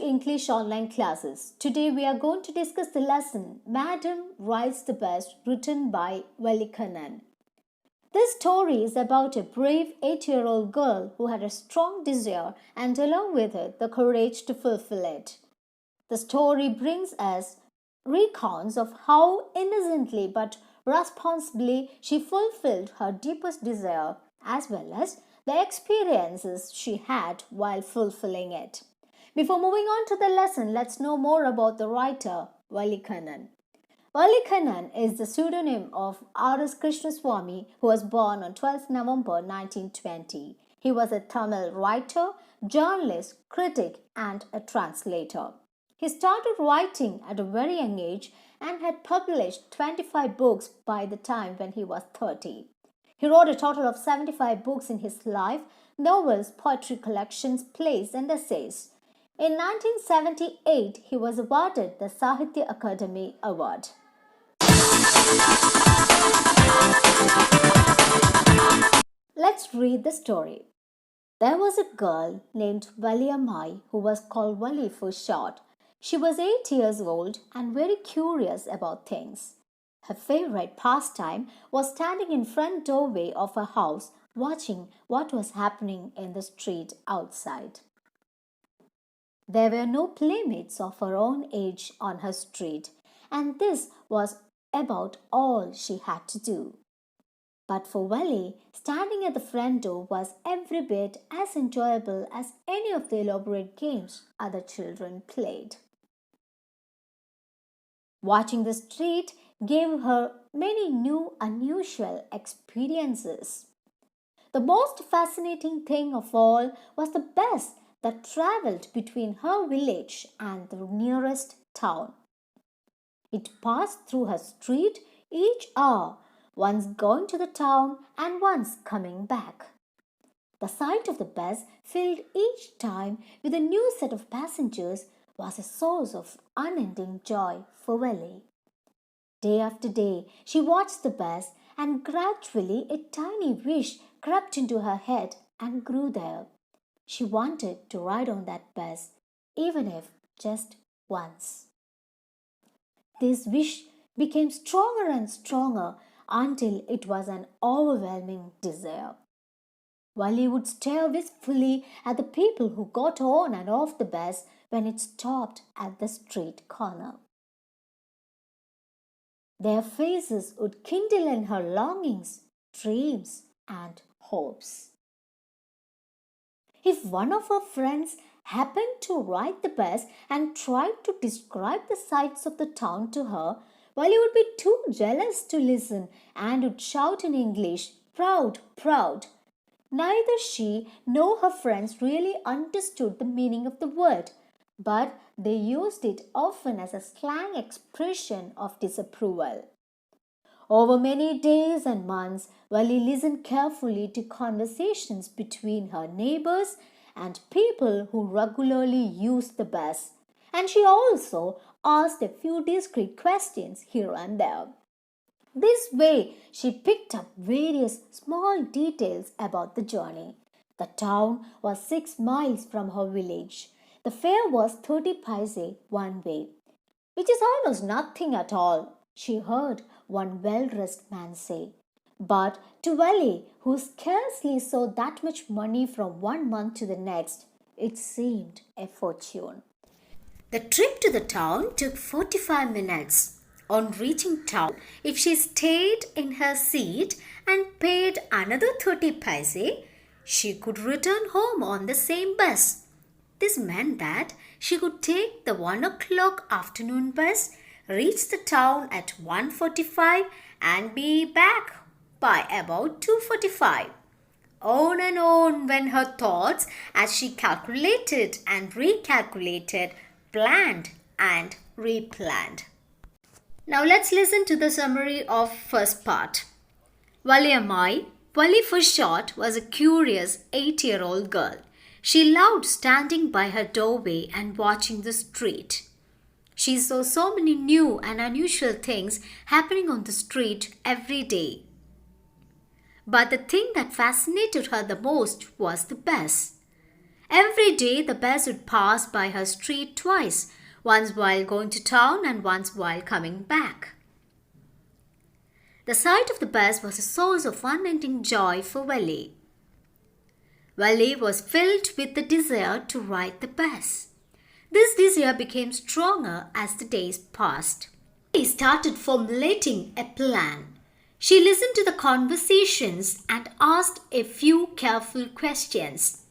English online classes. Today we are going to discuss the lesson Madam Rides the Best, written by Valli. This story is about a brave 8-year-old girl who had a strong desire and along with it the courage to fulfill it. The story brings us recounts of how innocently but responsibly she fulfilled her deepest desire as well as the experiences she had while fulfilling it. Before moving on to the lesson, let's know more about the writer Valli. Valli is the pseudonym of R.S. Krishnaswamy, who was born on 12 November 1920. He was a Tamil writer, journalist, critic, and a translator. He started writing at a very young age and had published 25 books by the time when he was 30. He wrote a total of 75 books in his life, novels, poetry collections, plays, and essays. In 1978, he was awarded the Sahitya Akademi Award. Let's read the story. There was a girl named Valli who was called Valli for short. She was 8 years old and very curious about things. Her favorite pastime was standing in front doorway of her house watching what was happening in the street outside. There were no playmates of her own age on her street, and this was about all she had to do. But for Valli, standing at the front door was every bit as enjoyable as any of the elaborate games other children played. Watching the street gave her many new, unusual experiences. The most fascinating thing of all was the bus that travelled between her village and the nearest town. It passed through her street each hour, once going to the town and once coming back. The sight of the bus, filled each time with a new set of passengers, was a source of unending joy for Valli. Day after day, she watched the bus, and gradually a tiny wish crept into her head and grew there. She wanted to ride on that bus, even if just once. This wish became stronger and stronger until it was an overwhelming desire. Valli would stare wistfully at the people who got on and off the bus when it stopped at the street corner. Their faces would kindle in her longings, dreams, and hopes. If one of her friends happened to ride the bus and tried to describe the sights of the town to her, Valli would be too jealous to listen and would shout in English, "Proud, proud." Neither she nor her friends really understood the meaning of the word, but they used it often as a slang expression of disapproval. Over many days and months, Valli listened carefully to conversations between her neighbors and people who regularly used the bus, and she also asked a few discreet questions here and there. This way, she picked up various small details about the journey. The town was 6 miles from her village. The fare was 30 paise one way, which is almost nothing at all, she heard one well-dressed man say. But to Valli, who scarcely saw that much money from one month to the next, it seemed a fortune. The trip to the town took 45 minutes. On reaching town, if she stayed in her seat and paid another 30 paise, she could return home on the same bus. This meant that she could take the 1 o'clock afternoon bus, reach the town at 1:45 and be back by about 2:45. On and on went her thoughts as she calculated and recalculated, planned and replanned. Now let's listen to the summary of first part. Valli for short, was a curious 8-year-old girl. She loved standing by her doorway and watching the street. She saw so many new and unusual things happening on the street every day. But the thing that fascinated her the most was the bus. Every day the bus would pass by her street twice, once while going to town and once while coming back. The sight of the bus was a source of unending joy for Valli. Valli was filled with the desire to ride the bus. This desire became stronger as the days passed. She started formulating a plan. She listened to the conversations and asked a few careful questions.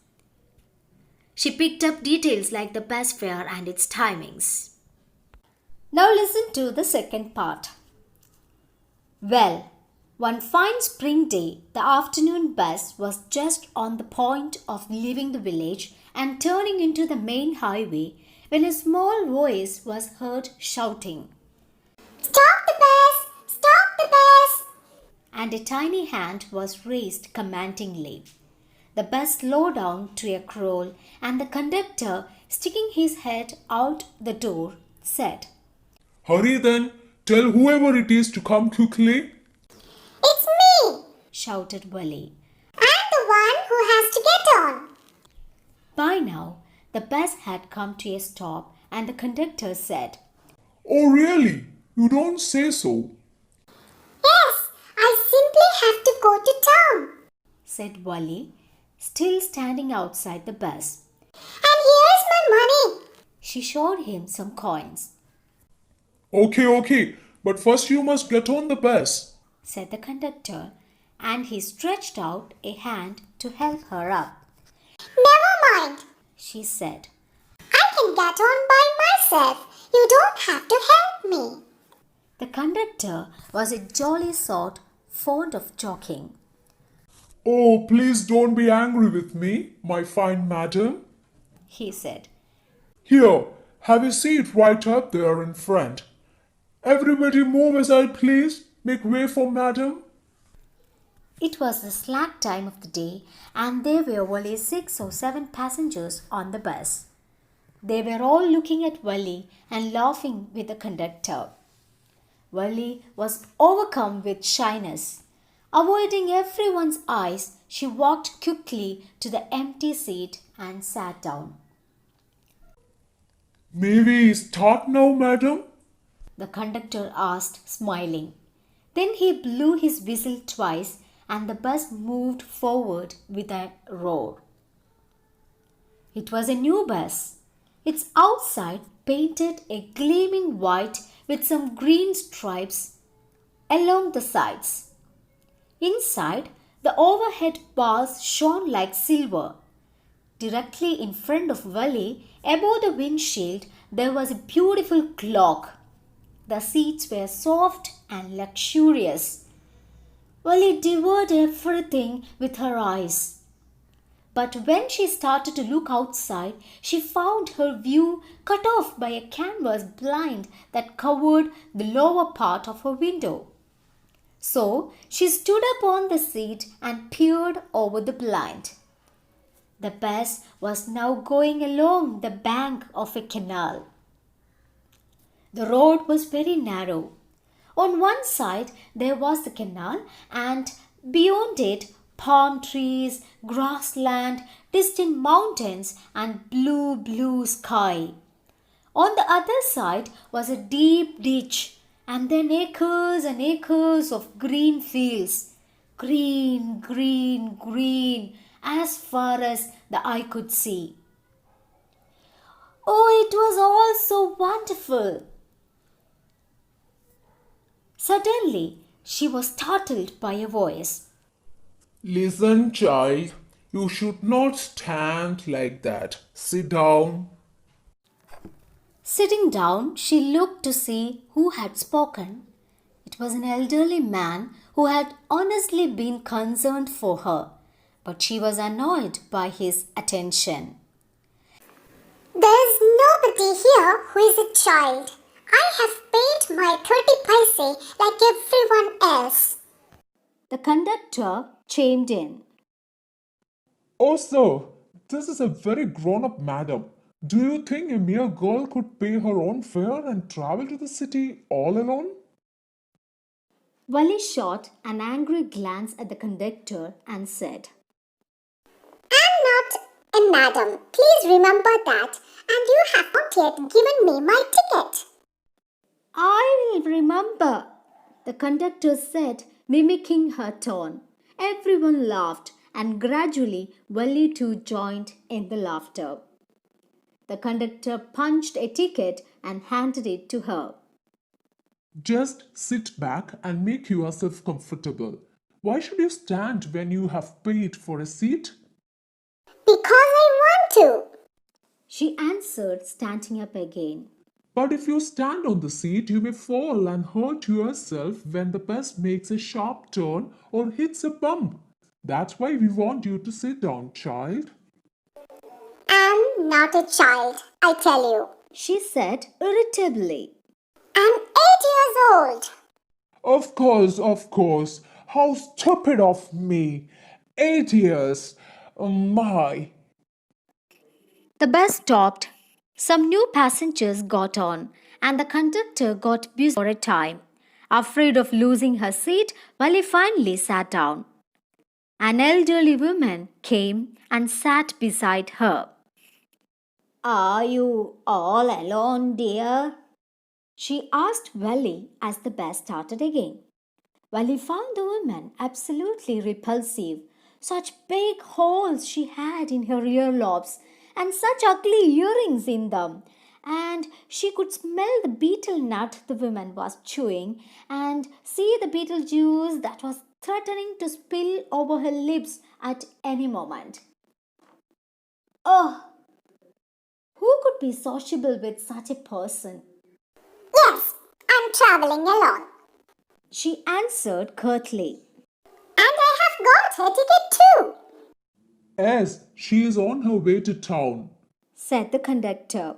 She picked up details like the bus fare and its timings. Now listen to the second part. Well, one fine spring day, the afternoon bus was just on the point of leaving the village and turning into the main highway when a small voice was heard shouting, "Stop the bus! Stop the bus!" and a tiny hand was raised commandingly. The bus slowed down to a crawl, and the conductor, sticking his head out the door, said, "Hurry then, tell whoever it is to come quickly." "It's me!" shouted Valli. "I'm the one who has to get on." By now, the bus had come to a stop, and the conductor said, "Oh really? You don't say so." "Yes, I simply have to go to town." said Valli, still standing outside the bus. "And here's my money." She showed him some coins, Okay, but first you must get on the bus." said the conductor, and he stretched out a hand to help her up. "Never mind. She said, I can get on by myself. You don't have to help me." The conductor was a jolly sort, fond of joking. "Oh, please don't be angry with me, my fine madam. He said, Here, have a seat right up there in front. Everybody move aside, please. Make way for madam." It was the slack time of the day, and there were only 6 or 7 passengers on the bus. They were all looking at Valli and laughing with the conductor. Valli was overcome with shyness. Avoiding everyone's eyes, she walked quickly to the empty seat and sat down. "May we start now, madam?" The conductor asked, smiling. Then he blew his whistle twice, and the bus moved forward with a roar. It was a new bus. Its outside painted a gleaming white with some green stripes along the sides. Inside, the overhead bars shone like silver. Directly in front of Valli, above the windshield, there was a beautiful clock. The seats were soft and luxurious. Valli devoured everything with her eyes. But when she started to look outside, she found her view cut off by a canvas blind that covered the lower part of her window. So she stood up on the seat and peered over the blind. The bus was now going along the bank of a canal. The road was very narrow. On one side there was the canal, and beyond it palm trees, grassland, distant mountains, and blue sky. On the other side was a deep ditch, and then acres and acres of green fields. Green, as far as the eye could see. Oh, it was all so wonderful! Suddenly, she was startled by a voice. "Listen, child. You should not stand like that. Sit down." Sitting down, she looked to see who had spoken. It was an elderly man who had honestly been concerned for her, but she was annoyed by his attention. "There's nobody here who is a child. I have paid my 30 paise like everyone else." The conductor chimed in. "Oh, sir, this is a very grown-up madam. Do you think a mere girl could pay her own fare and travel to the city all alone?" Valli shot an angry glance at the conductor and said, "I'm not And madam, please remember that. And you have not yet given me my ticket. I will remember, the conductor said, mimicking her tone. Everyone laughed, and gradually Valli too joined in the laughter. The conductor punched a ticket and handed it to her. Just sit back and make yourself comfortable. Why should you stand when you have paid for a seat? Because I want to. She answered, standing up again. But if you stand on the seat, you may fall and hurt yourself when the bus makes a sharp turn or hits a bump. That's why we want you to sit down, child. I'm not a child, I tell you. She said irritably. I'm 8 years old. Of course, of course. How stupid of me. 8 years. My. The bus stopped. Some new passengers got on, and the conductor got busy for a time. Afraid of losing her seat, Valli finally sat down. An elderly woman came and sat beside her. Are you all alone, dear? She asked Valli as the bus started again. Valli found the woman absolutely repulsive. Such big holes she had in her earlobes, and such ugly earrings in them. And she could smell the betel nut the woman was chewing, and see the betel juice that was threatening to spill over her lips at any moment. Oh, who could be sociable with such a person? Yes, I'm traveling alone. She answered curtly. And I have got a ticket too. Yes, she is on her way to town. Said the conductor.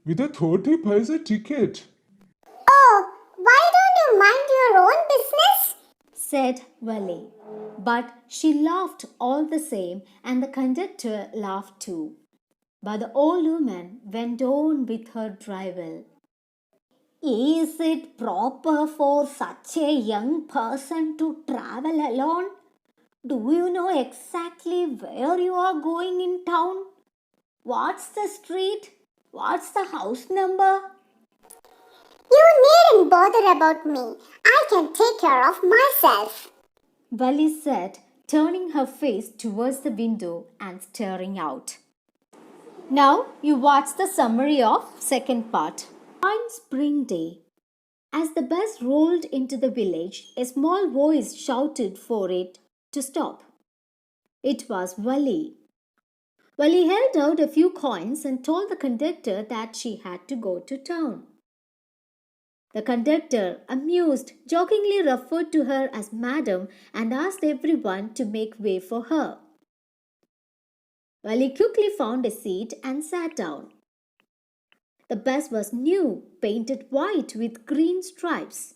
With a 30 paisa ticket. Oh, why don't you mind your own business? Said Valli. But she laughed all the same, and the conductor laughed too. But the old woman went on with her drivel. Is it proper for such a young person to travel alone? Do you know exactly where you are going in town? What's the street? What's the house number? You needn't bother about me. I can take care of myself. Valli said, turning her face towards the window and staring out. Now you watch the summary of second part. Fine spring day. As the bus rolled into the village, a small voice shouted for it to stop. It was Valli. Valli held out a few coins and told the conductor that she had to go to town. The conductor, amused, jokingly referred to her as Madam and asked everyone to make way for her. Valli quickly found a seat and sat down. The bus was new, painted white with green stripes.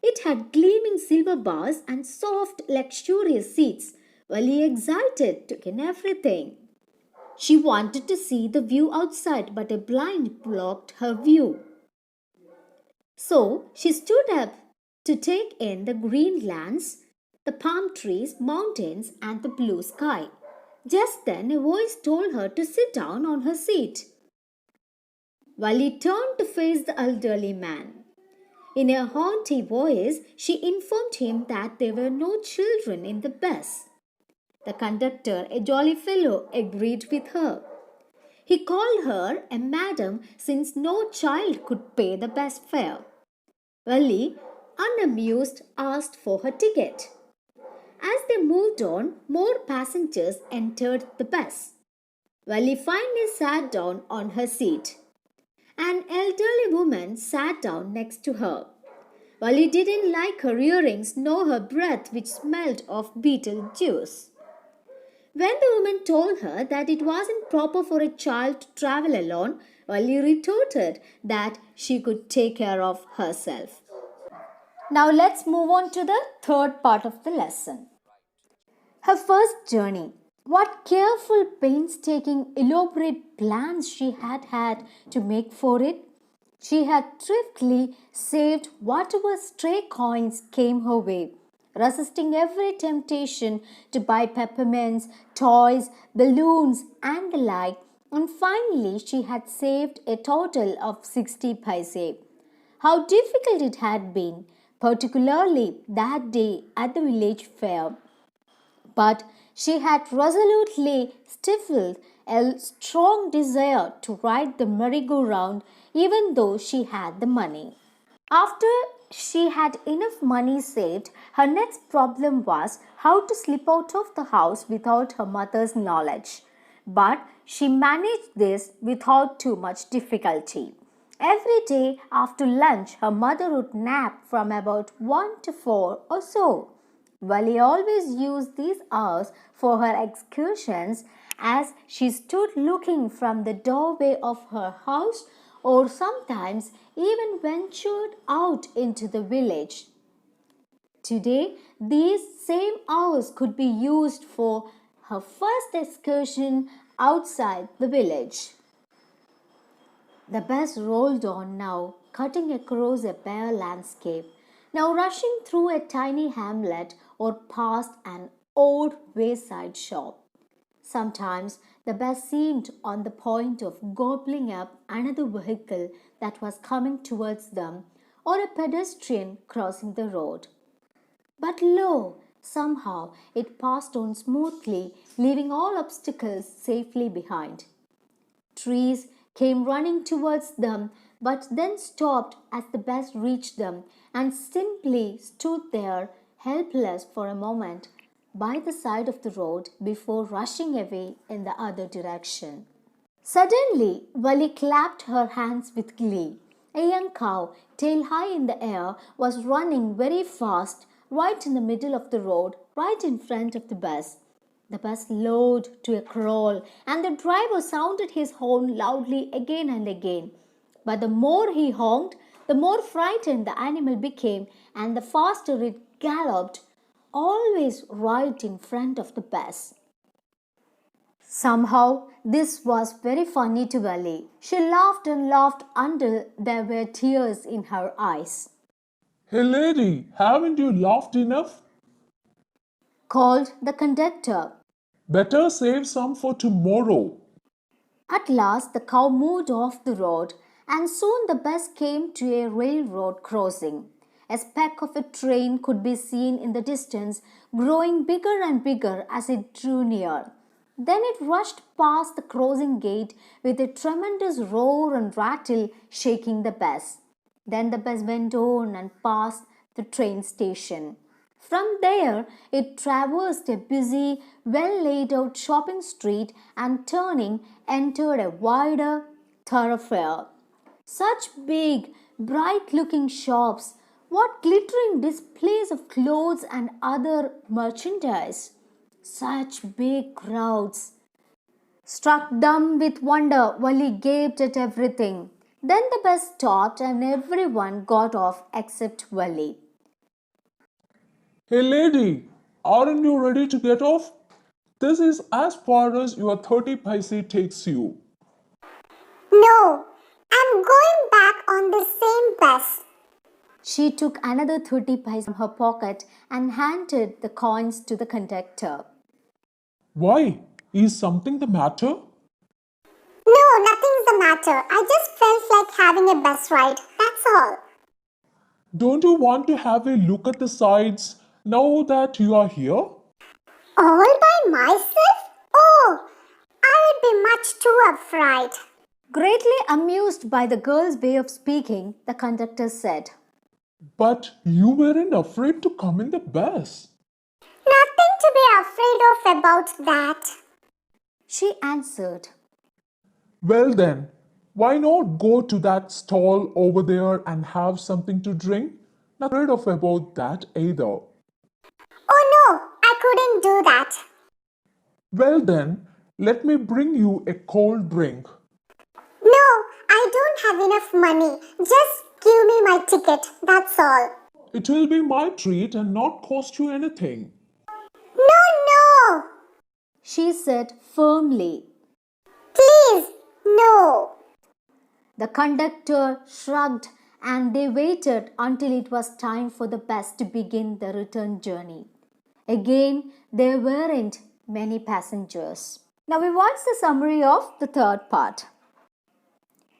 It had gleaming silver bars and soft, luxurious seats. Valli, excited, took in everything. She wanted to see the view outside, but a blind blocked her view. So she stood up to take in the green lands, the palm trees, mountains, and the blue sky. Just then a voice told her to sit down on her seat. Valli turned to face the elderly man. In a haughty voice, she informed him that there were no children in the bus. The conductor, a jolly fellow, agreed with her. He called her a madam since no child could pay the bus fare. Valli, unamused, asked for her ticket. As they moved on, more passengers entered the bus. Valli finally sat down on her seat. An elderly woman sat down next to her. Valli didn't like her earrings nor her breath, which smelled of betel juice. When the woman told her that it wasn't proper for a child to travel alone, Valli retorted that she could take care of herself. Now let's move on to the third part of the lesson. Her first journey. What careful, painstaking, elaborate plans she had had to make for it. She had thriftily saved whatever stray coins came her way, resisting every temptation to buy peppermints, toys, balloons, and the like, and finally she had saved a total of 60 paise. How difficult it had been, particularly that day at the village fair. But she had resolutely stifled a strong desire to ride the merry-go-round even though she had the money. After she had enough money saved, her next problem was how to slip out of the house without her mother's knowledge. But she managed this without too much difficulty. Every day after lunch, her mother would nap from about 1 to 4 or so. Valli always used these hours for her excursions as she stood looking from the doorway of her house or sometimes even ventured out into the village. Today, these same hours could be used for her first excursion outside the village. The bus rolled on now, cutting across a bare landscape, now rushing through a tiny hamlet or past an old wayside shop. Sometimes the bus seemed on the point of gobbling up another vehicle that was coming towards them, or a pedestrian crossing the road. But lo, somehow it passed on smoothly, leaving all obstacles safely behind. Trees came running towards them, but then stopped as the bus reached them and simply stood there helpless for a moment by the side of the road before rushing away in the other direction. Suddenly, Valli clapped her hands with glee. A young cow, tail high in the air, was running very fast right in the middle of the road, right in front of the bus. The bus slowed to a crawl, and the driver sounded his horn loudly again and again. But the more he honked, the more frightened the animal became, and the faster it galloped, always right in front of the bus. Somehow, this was very funny to Valli. She laughed and laughed until there were tears in her eyes. Hey lady, haven't you laughed enough? Called the conductor. Better save some for tomorrow. At last, the cow moved off the road, and soon the bus came to a railroad crossing. A speck of a train could be seen in the distance, growing bigger and bigger as it drew near. Then it rushed past the crossing gate with a tremendous roar and rattle, shaking the bus. Then the bus went on and passed the train station. From there, it traversed a busy, well laid out shopping street and turning entered a wider thoroughfare. Such big, bright looking shops! What glittering displays of clothes and other merchandise! Such big crowds! Struck dumb with wonder, Wally gaped at everything. Then the bus stopped and everyone got off except Wally. Hey lady, aren't you ready to get off? This is as far as your 30 paise takes you. No, I'm going back on the same bus. She took another 30 paise from her pocket and handed the coins to the conductor. Why? Is something the matter? No, nothing's the matter. I just felt like having a bus ride. That's all. Don't you want to have a look at the sights now that you are here? All by myself? Oh, I would be much too afraid. Greatly amused by the girl's way of speaking, the conductor said, But you weren't afraid to come in the bus. Nothing to be afraid of about that. She answered. Well then, why not go to that stall over there and have something to drink? Not afraid of about that either. Oh no, I couldn't do that. Well then, let me bring you a cold drink. No, I don't have enough money. Just give me my ticket. That's all. It will be my treat and not cost you anything. No, no. She said firmly. Please, no. The conductor shrugged and they waited until it was time for the bus to begin the return journey. Again, there weren't many passengers. Now we watch the summary of the third part.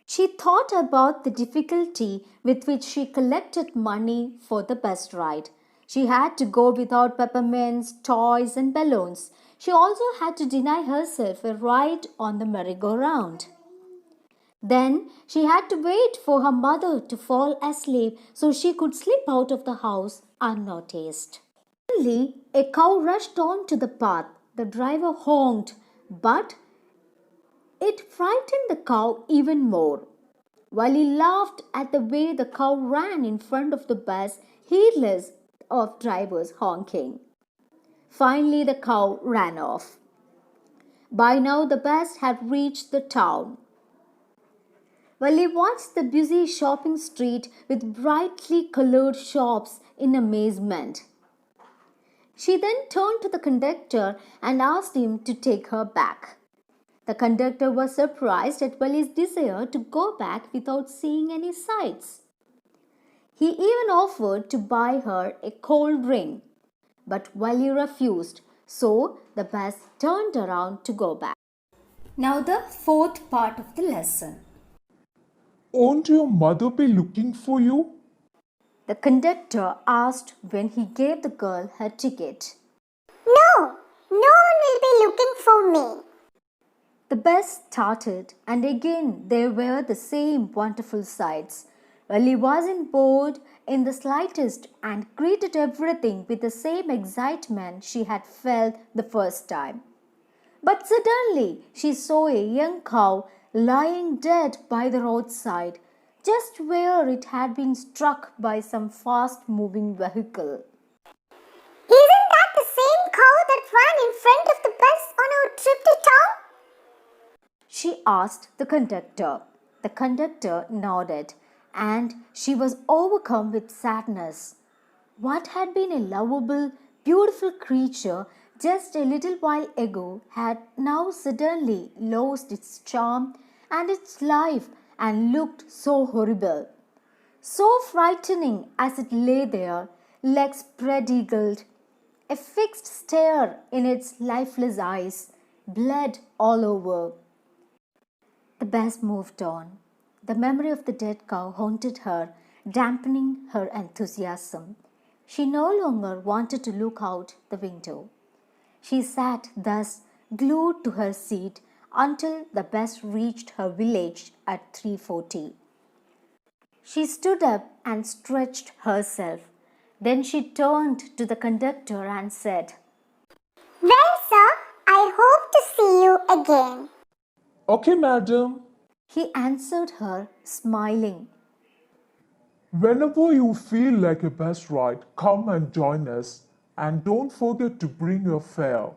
She thought about the difficulty with which she collected money for the bus ride. She had to go without peppermints, toys, and balloons. She also had to deny herself a ride on the merry-go-round. Then she had to wait for her mother to fall asleep so she could slip out of the house unnoticed. Suddenly, a cow rushed onto the path. The driver honked, but it frightened the cow even more. Valli laughed at the way the cow ran in front of the bus, heedless of drivers honking. Finally, the cow ran off. By now, the bus had reached the town. Valli watched the busy shopping street with brightly colored shops in amazement. She then turned to the conductor and asked him to take her back. The conductor was surprised at Valli's desire to go back without seeing any sights. He even offered to buy her a cold drink, but Valli refused, so the bus turned around to go back. Now the fourth part of the lesson. Won't your mother be looking for you? The conductor asked when he gave the girl her ticket. No, no one will be looking for me. The bus started, and again there were the same wonderful sights. Valli wasn't bored in the slightest and greeted everything with the same excitement she had felt the first time. But suddenly she saw a young cow lying dead by the roadside, just where it had been struck by some fast-moving vehicle. Isn't that the same cow that ran in front of the bus on our trip to town? She asked the conductor. The conductor nodded, and she was overcome with sadness. What had been a lovable, beautiful creature just a little while ago had now suddenly lost its charm and its life and looked so horrible, so frightening as it lay there, legs spread-eagled, a fixed stare in its lifeless eyes, blood all over. The bus moved on. The memory of the dead cow haunted her, dampening her enthusiasm. She no longer wanted to look out the window. She sat thus, glued to her seat, until the bus reached her village at 3:40. She stood up and stretched herself. Then she turned to the conductor and said, Well, sir, I hope to see you again. Okay, madam. He answered her, smiling. Whenever you feel like a bus ride, come and join us. And don't forget to bring your fare.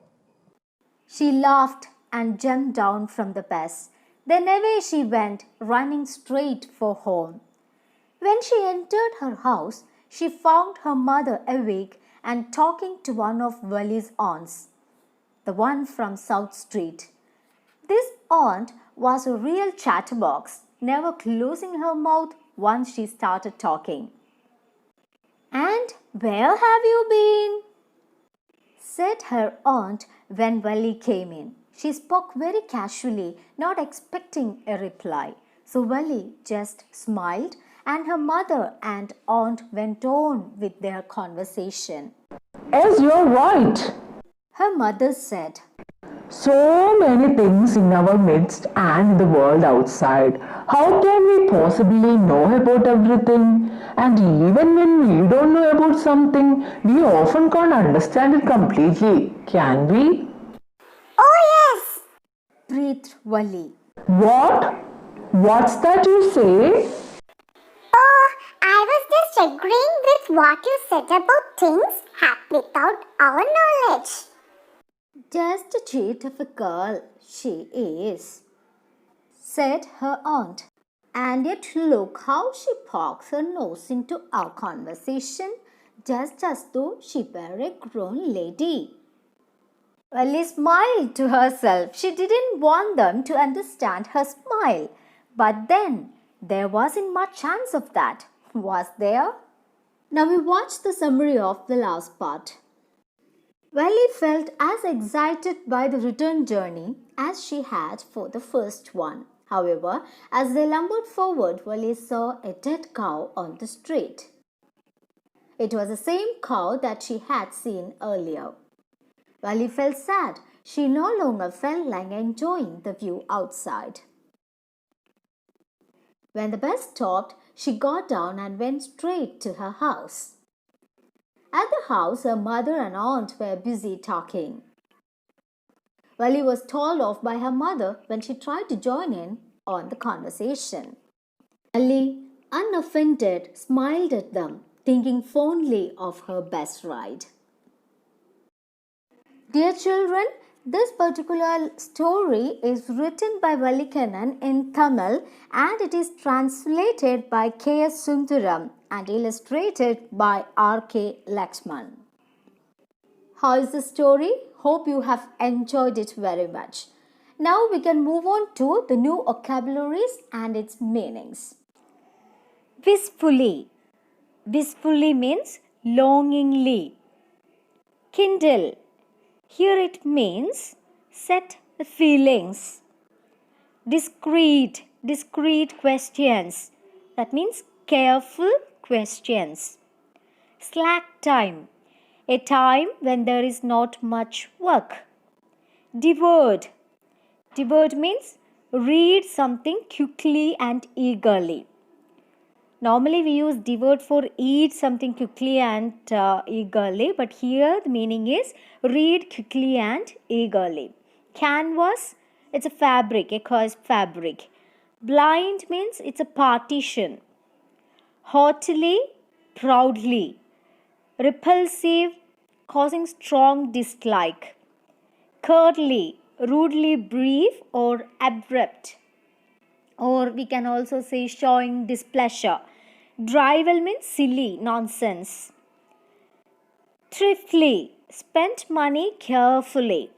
She laughed and jumped down from the bus. Then away she went, running straight for home. When she entered her house, she found her mother awake and talking to one of Valli's aunts, the one from South Street. This aunt was a real chatterbox, never closing her mouth once she started talking. And where have you been? Said her aunt when Valli came in. She spoke very casually, not expecting a reply. So Valli just smiled, and her mother and aunt went on with their conversation. Yes, you're right. Her mother said, So many things in our midst and in the world outside. How can we possibly know about everything? And even when we don't know about something, we often can't understand it completely. Can we? Oh, yes. breathed Valli. What? What's that you say? Oh, I was just agreeing with what you said about things without our knowledge. Just a cheat of a girl, she is, said her aunt. And yet look how she pokes her nose into our conversation, just as though she were a grown lady. Valli smiled to herself. She didn't want them to understand her smile. But then, there wasn't much chance of that. Was there? Now we watch the summary of the last part. Valli felt as excited by the return journey as she had for the first one. However, as they lumbered forward, Valli saw a dead cow on the street. It was the same cow that she had seen earlier. Valli felt sad. She no longer felt like enjoying the view outside. When the bus stopped, she got down and went straight to her house. At the house, her mother and aunt were busy talking. Valli was told off by her mother when she tried to join in on the conversation. Valli, unoffended, smiled at them, thinking fondly of her bus ride. Dear children, this particular story is written by Valikanan in Tamil and it is translated by K.S. Sundaram and illustrated by R.K. Lakshman. How is the story? Hope you have enjoyed it very much. Now we can move on to the new vocabularies and its meanings. Wistfully. Wistfully means longingly. Kindle. Here it means set the feelings. Discreet. Discreet questions. That means careful questions. Slack time. A time when there is not much work. Devoured. Devoured means read something quickly and eagerly. Normally we use devoured for eat something quickly and eagerly, but here the meaning is read quickly and eagerly. Canvas, it's a fabric, a coarse fabric. Blind means it's a partition. Haughtily, proudly. Repulsive, causing strong dislike. Curtly, rudely brief or abrupt. Or we can also say showing displeasure. Drivel means silly, nonsense. Thriftily, spent money carefully.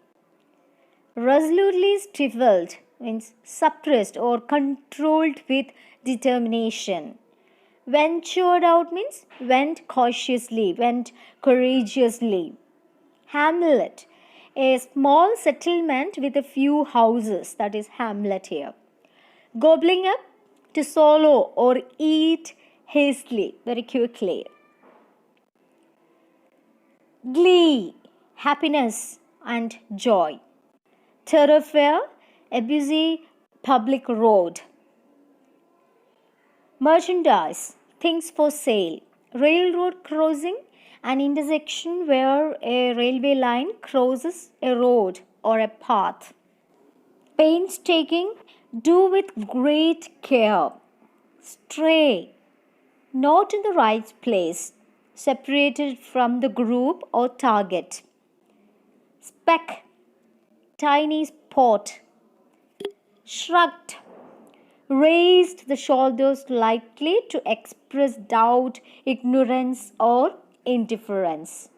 Resolutely stifled means suppressed or controlled with determination. Ventured out means went cautiously, went courageously. Hamlet, a small settlement with a few houses, that is hamlet here. Gobbling up, to swallow or eat hastily, very quickly. Glee, happiness and joy. Thoroughfare, a busy public road. Merchandise, things for sale. Railroad crossing, an intersection where a railway line crosses a road or a path. Painstaking, do with great care. Stray, not in the right place, separated from the group or target. Speck, tiny spot. Shrugged, raised the shoulders slightly to express doubt, ignorance, or indifference.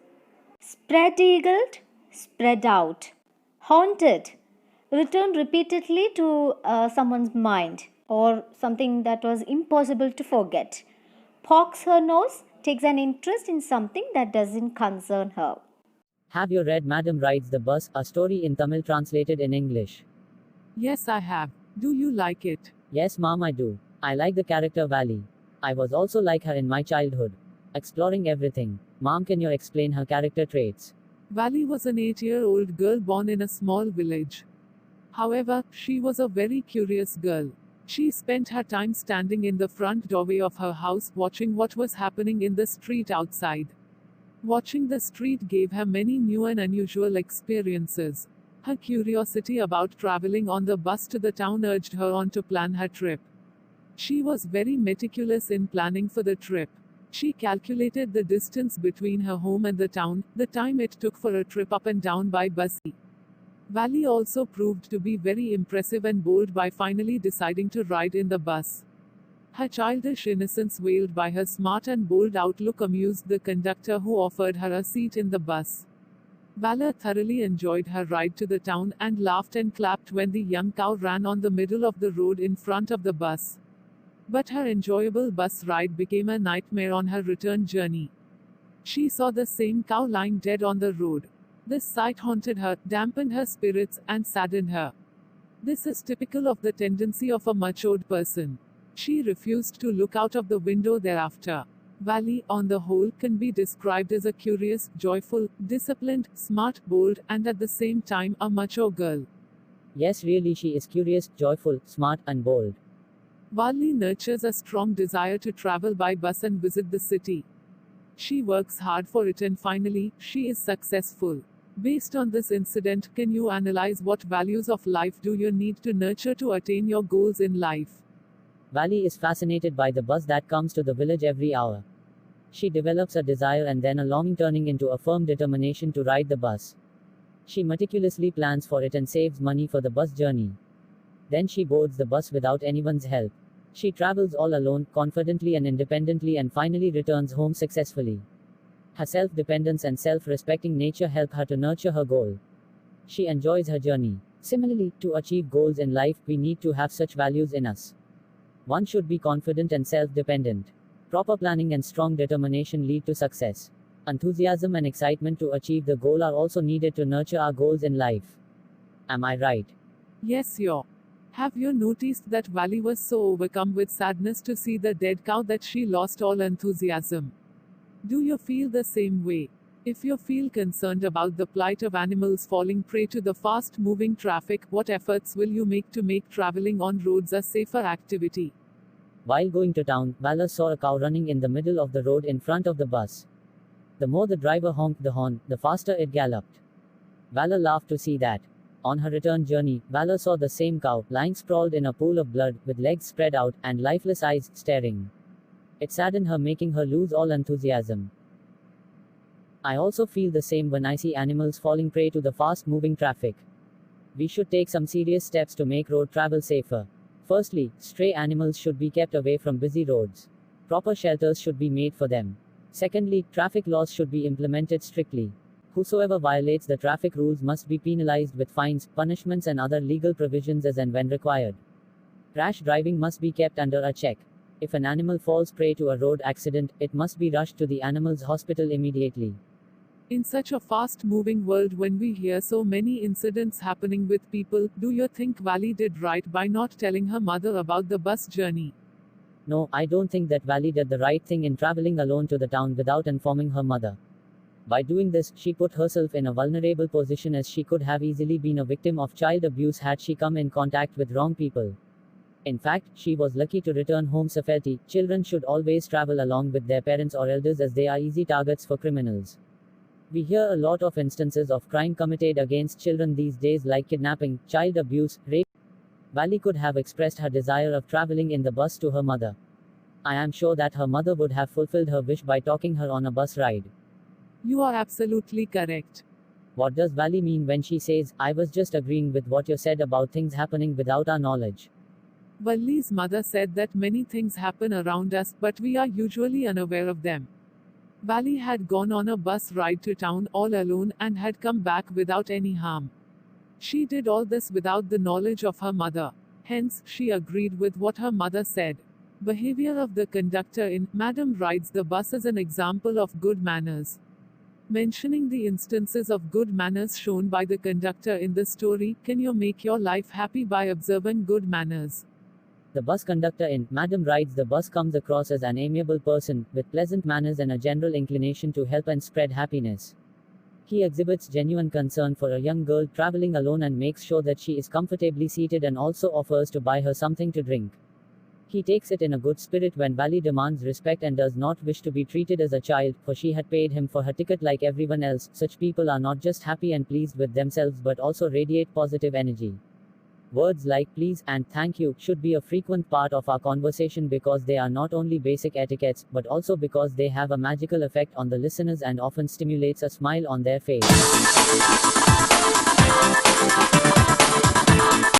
Spread-eagled, spread out. Haunted, return repeatedly to someone's mind or something that was impossible to forget. Pokes her nose, takes an interest in something that doesn't concern her. Have you read Madam Rides the Bus, a story in Tamil translated in English? Yes, I have. Do you like it? Yes, Mom, I do. I like the character Valli. I was also like her in my childhood. Exploring everything. Mom, can you explain her character traits? Valli was an 8-year-old girl born in a small village. However, she was a very curious girl. She spent her time standing in the front doorway of her house watching what was happening in the street outside. Watching the street gave her many new and unusual experiences. Her curiosity about traveling on the bus to the town urged her on to plan her trip. She was very meticulous in planning for the trip. She calculated the distance between her home and the town, the time it took for a trip up and down by bus. Valli also proved to be very impressive and bold by finally deciding to ride in the bus. Her childish innocence veiled by her smart and bold outlook amused the conductor who offered her a seat in the bus. Valor thoroughly enjoyed her ride to the town and laughed and clapped when the young cow ran on the middle of the road in front of the bus. But her enjoyable bus ride became a nightmare on her return journey. She saw the same cow lying dead on the road. This sight haunted her, dampened her spirits, and saddened her. This is typical of the tendency of a matured person. She refused to look out of the window thereafter. Valli, on the whole, can be described as a curious, joyful, disciplined, smart, bold, and at the same time a mature girl. Yes, really, she is curious, joyful, smart, and bold. Valli nurtures a strong desire to travel by bus and visit the city. She works hard for it and finally, she is successful. Based on this incident, can you analyze what values of life do you need to nurture to attain your goals in life? Valli is fascinated by the bus that comes to the village every hour. She develops a desire and then a longing turning into a firm determination to ride the bus. She meticulously plans for it and saves money for the bus journey. Then she boards the bus without anyone's help. She travels all alone, confidently and independently, and finally returns home successfully. Her self-dependence and self-respecting nature help her to nurture her goal. She enjoys her journey. Similarly, to achieve goals in life, we need to have such values in us. One should be confident and self-dependent. Proper planning and strong determination lead to success. Enthusiasm and excitement to achieve the goal are also needed to nurture our goals in life. Am I right? Yes, you're. Have you noticed that Valli was so overcome with sadness to see the dead cow that she lost all enthusiasm? Do you feel the same way? If you feel concerned about the plight of animals falling prey to the fast-moving traffic, what efforts will you make to make traveling on roads a safer activity? While going to town, Valor saw a cow running in the middle of the road in front of the bus. The more the driver honked the horn, the faster it galloped. Valor laughed to see that. On her return journey, Valor saw the same cow, lying sprawled in a pool of blood, with legs spread out, and lifeless eyes staring. It saddened her, making her lose all enthusiasm. I also feel the same when I see animals falling prey to the fast-moving traffic. We should take some serious steps to make road travel safer. Firstly, stray animals should be kept away from busy roads. Proper shelters should be made for them. Secondly, traffic laws should be implemented strictly. Whosoever violates the traffic rules must be penalized with fines, punishments, and other legal provisions as and when required. Rash driving must be kept under a check. If an animal falls prey to a road accident, it must be rushed to the animal's hospital immediately. In such a fast-moving world, when we hear so many incidents happening with people, do you think Valli did right by not telling her mother about the bus journey? No, I don't think that Valli did the right thing in traveling alone to the town without informing her mother. By doing this, she put herself in a vulnerable position, as she could have easily been a victim of child abuse had she come in contact with wrong people. In fact, she was lucky to return home safely. Children should always travel along with their parents or elders, as they are easy targets for criminals. We hear a lot of instances of crime committed against children these days, like kidnapping, child abuse, rape. Valli could have expressed her desire of traveling in the bus to her mother. I am sure that her mother would have fulfilled her wish by taking her on a bus ride. You are absolutely correct. What does Valli mean when she says, "I was just agreeing with what you said about things happening without our knowledge"? Valli's mother said that many things happen around us, but we are usually unaware of them. Valli had gone on a bus ride to town all alone and had come back without any harm. She did all this without the knowledge of her mother. Hence, she agreed with what her mother said. Behavior of the conductor in Madam Rides the Bus is an example of good manners. Mentioning the instances of good manners shown by the conductor in the story, can you make your life happy by observing good manners? The bus conductor in Madam Rides the Bus comes across as an amiable person, with pleasant manners and a general inclination to help and spread happiness. He exhibits genuine concern for a young girl traveling alone and makes sure that she is comfortably seated, and also offers to buy her something to drink. He takes it in a good spirit when Valli demands respect and does not wish to be treated as a child, for she had paid him for her ticket like everyone else. Such people are not just happy and pleased with themselves but also radiate positive energy. Words like please and thank you should be a frequent part of our conversation, because they are not only basic etiquettes, but also because they have a magical effect on the listeners and often stimulates a smile on their face.